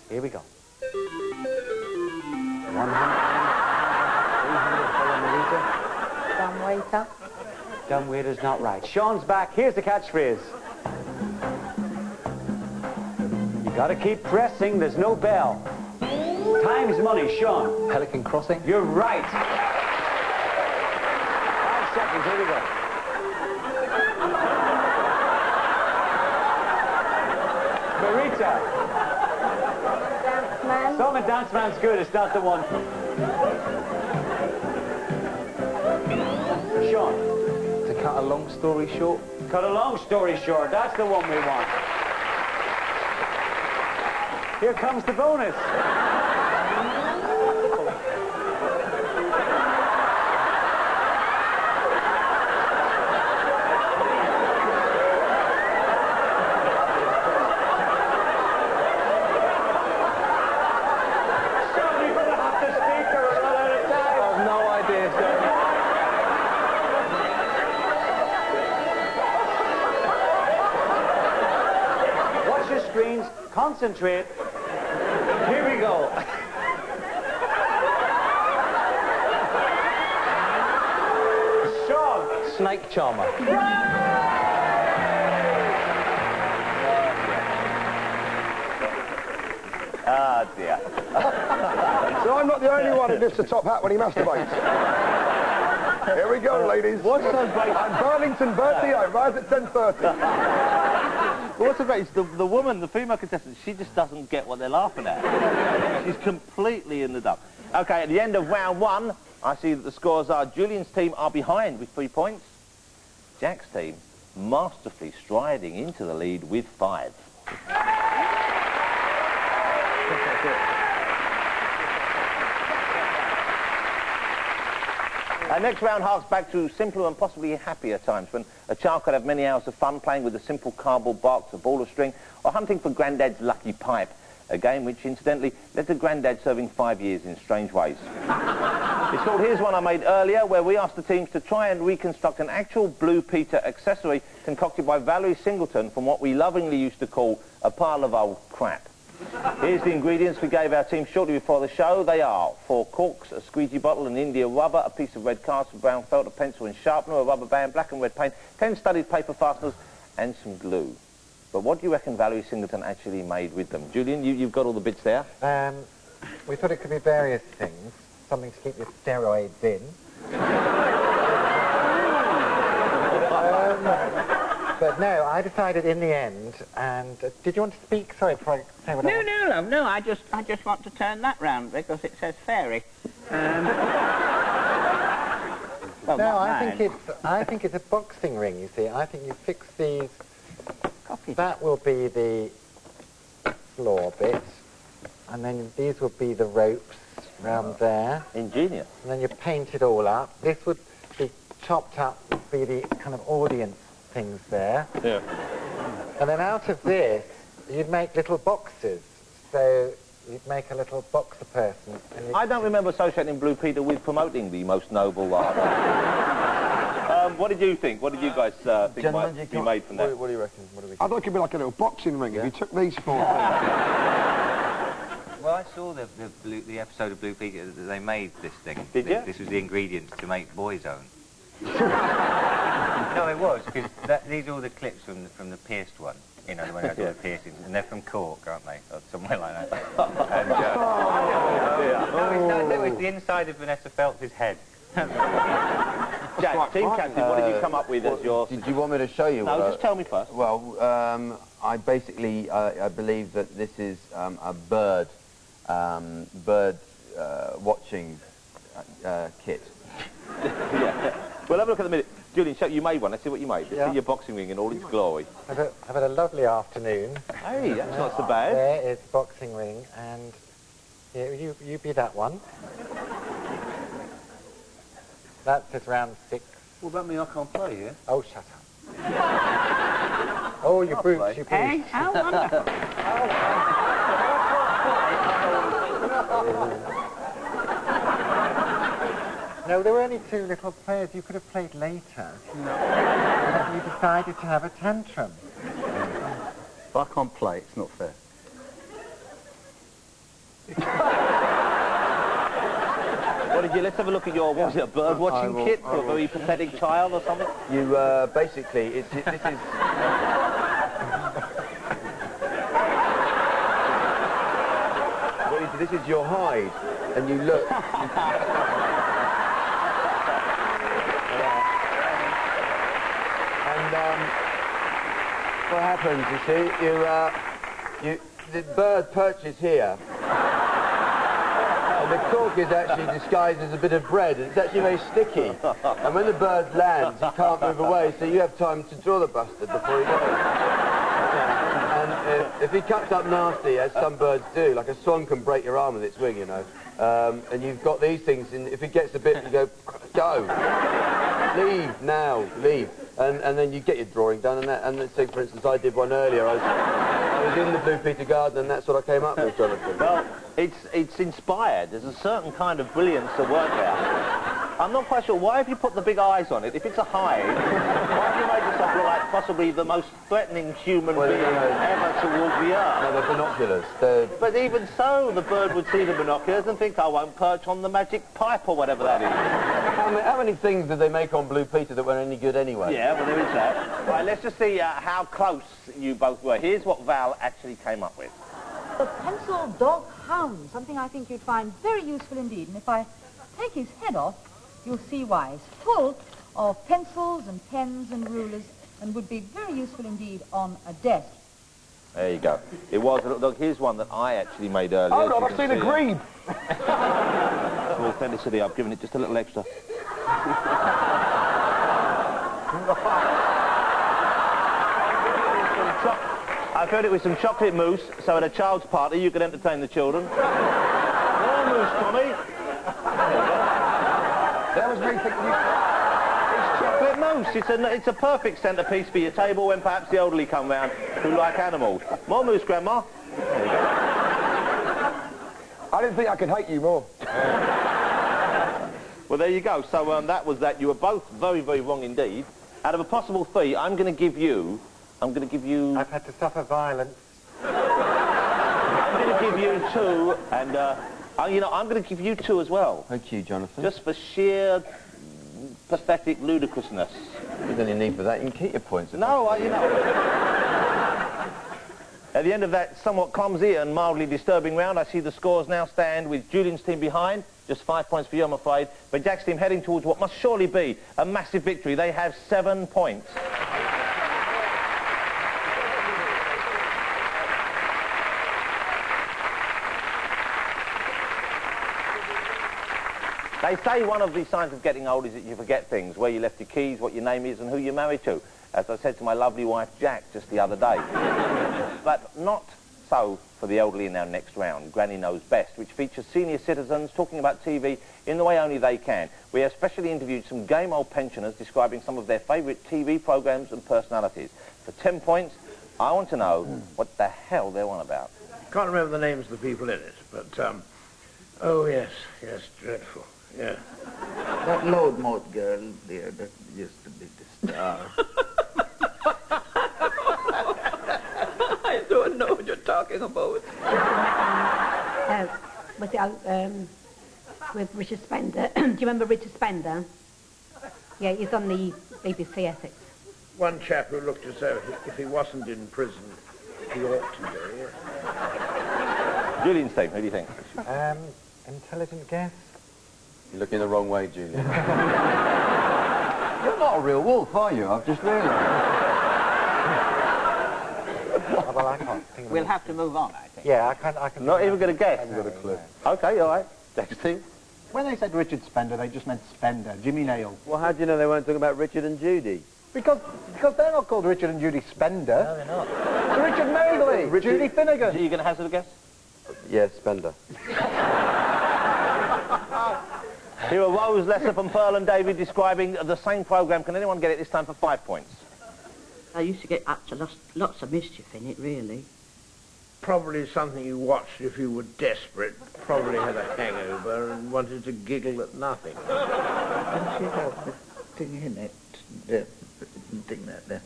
Here we go. 100, 300 for Dumb waiter. Dumb waiter's not right. Sean's back. Here's the catchphrase. You gotta keep pressing. There's no bell. Time's money, Sean. Pelican Crossing. You're right. 5 seconds. Here we go. Marita. Dance man. Song and Dance Man's good. It's not the one. Sean. To cut a long story short. Cut a long story short. That's the one we want. Here comes the bonus. Concentrate. Here we go. Sean. Snake Charmer. Ah, dear. So I'm not the only one who lifts a top hat when he masturbates. Here we go, ladies. What's so great? I'm Burlington Bertie. I rise at 10:30. What's so great is the woman, the female contestant, she just doesn't get what they're laughing at. She's completely in the dump. Okay, at the end of round 1, I see that the scores are Julian's team are behind with 3 points. Jack's team masterfully striding into the lead with 5. Our next round harks back to simpler and possibly happier times when a child could have many hours of fun playing with a simple cardboard box, a ball of string, or hunting for Grandad's lucky pipe, a game which incidentally led to Grandad serving 5 years in strange ways. It's called Here's One I Made Earlier, where we asked the teams to try and reconstruct an actual Blue Peter accessory concocted by Valerie Singleton from what we lovingly used to call a pile of old crap. Here's the ingredients we gave our team shortly before the show. They are 4 corks, a squeegee bottle, an India rubber, a piece of red cardstock, brown felt, a pencil and sharpener, a rubber band, black and red paint, 10 studded paper fasteners, and some glue. But what do you reckon Valerie Singleton actually made with them? Julian, you've got all the bits there. We thought it could be various things. Something to keep your steroids in. But no, I decided in the end, and did you want to speak? Sorry, before I say what I want. No, love, no, I just want to turn that round because it says fairy. Well, no, I think it's a boxing ring, you see. I think you fix these. Copy. That will be the floor bit, and then these will be the ropes round there. Ingenious. And then you paint it all up. This would be chopped up, would be the kind of audience things there. Yeah. And then out of this, you'd make little boxes. So you'd make a little boxer person. And I don't remember associating Blue Peter with promoting the most noble art. What did you think? What did you guys think might be made from that? What do you reckon? What do we I thought it could be like a little boxing ring if you took these 4 things. Well, I saw the episode of Blue Peter that they made this thing. Did you? This was the ingredients to make Boy's Own. No, it was, because these are all the clips from the pierced one. You know, the one that does all the piercings. And they're from Cork, aren't they? Or somewhere like that. And, it was the inside of Vanessa Feltz's head. Jack, team captain, what did you come up with as your... Did you want me to show you? No, just tell me first. Well, I basically, I believe that this is a bird watching kit. Yeah. Well, have a look at the minute. Julian, you made one. Let's see what you made. Let's see your boxing ring in all its glory. I've had a lovely afternoon. Hey, that's not so bad. There is the boxing ring, and here, you be that one. That's just round 6. What about me? I can't play here. Oh, shut up. Oh, you brutes, you brutes. Hey, how wonderful. No, there were only 2 little players. You could have played later. But you decided to have a tantrum. If I can't play, it's not fair. What did you... Let's have a look at your... What was it, a bird-watching kit for a very pathetic child or something? You, basically, this is... What you do, this is your hide, and you look... what happens, you see, the bird perches here, and the cork is actually disguised as a bit of bread, and it's actually very sticky. And when the bird lands, he can't move away, so you have time to draw the bastard before he goes. And if he cuts up nasty, as some birds do, like a swan can break your arm with its wing, you know, and you've got these things, and if it gets a bit, you go, leave now, leave. And then you get your drawing done, and say, for instance, I did one earlier. I was in the Blue Peter Garden, and that's what I came up with, Jonathan. Well, it's inspired. There's a certain kind of brilliance at work there. I'm not quite sure, why have you put the big eyes on it? If it's a hide, why have you made yourself look like possibly the most threatening human being ever to walk the earth? No, they're binoculars. But even so, the bird would see the binoculars and think, I won't perch on the magic pipe or whatever that is. How many things did they make on Blue Peter that were any good anyway? Yeah, well, there is that. Right, let's just see how close you both were. Here's what Val actually came up with. A pencil dog hound, something I think you'd find very useful indeed. And if I take his head off, you'll see why. It's full of pencils and pens and rulers and would be very useful indeed on a desk. There you go. It was, look, here's one that I actually made earlier. Hold on, I've seen a grebe. For authenticity, I've given it just a little extra. I filled it with some chocolate mousse, so at a child's party you could entertain the children. More mousse, Tommy. That was me thinking It's chocolate mousse. It's a perfect centrepiece for your table when perhaps the elderly come round who like animals. More mousse, Grandma. There you go. I didn't think I could hate you more. Well, there you go. So that was that. You were both very, very wrong indeed. Out of a possible 3, I'm going to give you... I've had to suffer violence. I'm going to give you 2, and, you know, I'm going to give you 2 as well. Thank you, Jonathan. Just for sheer pathetic ludicrousness. There's any need for that. You can keep your points. No, you know... At the end of that somewhat clumsy and mildly disturbing round, I see the scores now stand with Julian's team behind. Just 5 points for you, I'm afraid. But Jack's team heading towards what must surely be a massive victory. They have 7 points. They say one of the signs of getting old is that you forget things, where you left your keys, what your name is, and who you're married to. As I said to my lovely wife, Jack, just the other day. But not so for the elderly in our next round, Granny Knows Best, which features senior citizens talking about TV in the way only they can. We have specially interviewed some game old pensioners describing some of their favourite TV programmes and personalities. For 10 points, I want to know what the hell they're on about. Can't remember the names of the people in it, but, oh, yes, dreadful, yeah. That load mode girl there, that used to be the star. I don't know what you're talking about. With Richard Spender. Do you remember Richard Spender? Yeah, he's on the BBC Essex. One chap who looked as though if he wasn't in prison, he ought to be. Julian's team, who do you think? Intelligent guess? You're looking the wrong way, Julian. You're not a real wolf, are you? I've just realised. Oh, well, I can't think of We'll it. have to move on, I think. Yeah, I can. Not even going to guess. I haven't got a clue. OK, all right. Jack's team. When they said Richard Spender, they just meant Spender, Jimmy Nail. Well, how do you know they weren't talking about Richard and Judy? Because they're not called Richard and Judy Spender. No, they're not. They're Richard Madeley, Judy Finnegan. Are you going to hazard a guess? Yes, Spender. Here are Rose, Lesser and Pearl and David describing the same programme. Can anyone get it this time for 5 points? I used to get up to lots of mischief in it, really. Probably something you watched if you were desperate, probably had a hangover and wanted to giggle at nothing. Don't you have the thing in it? The thing that there.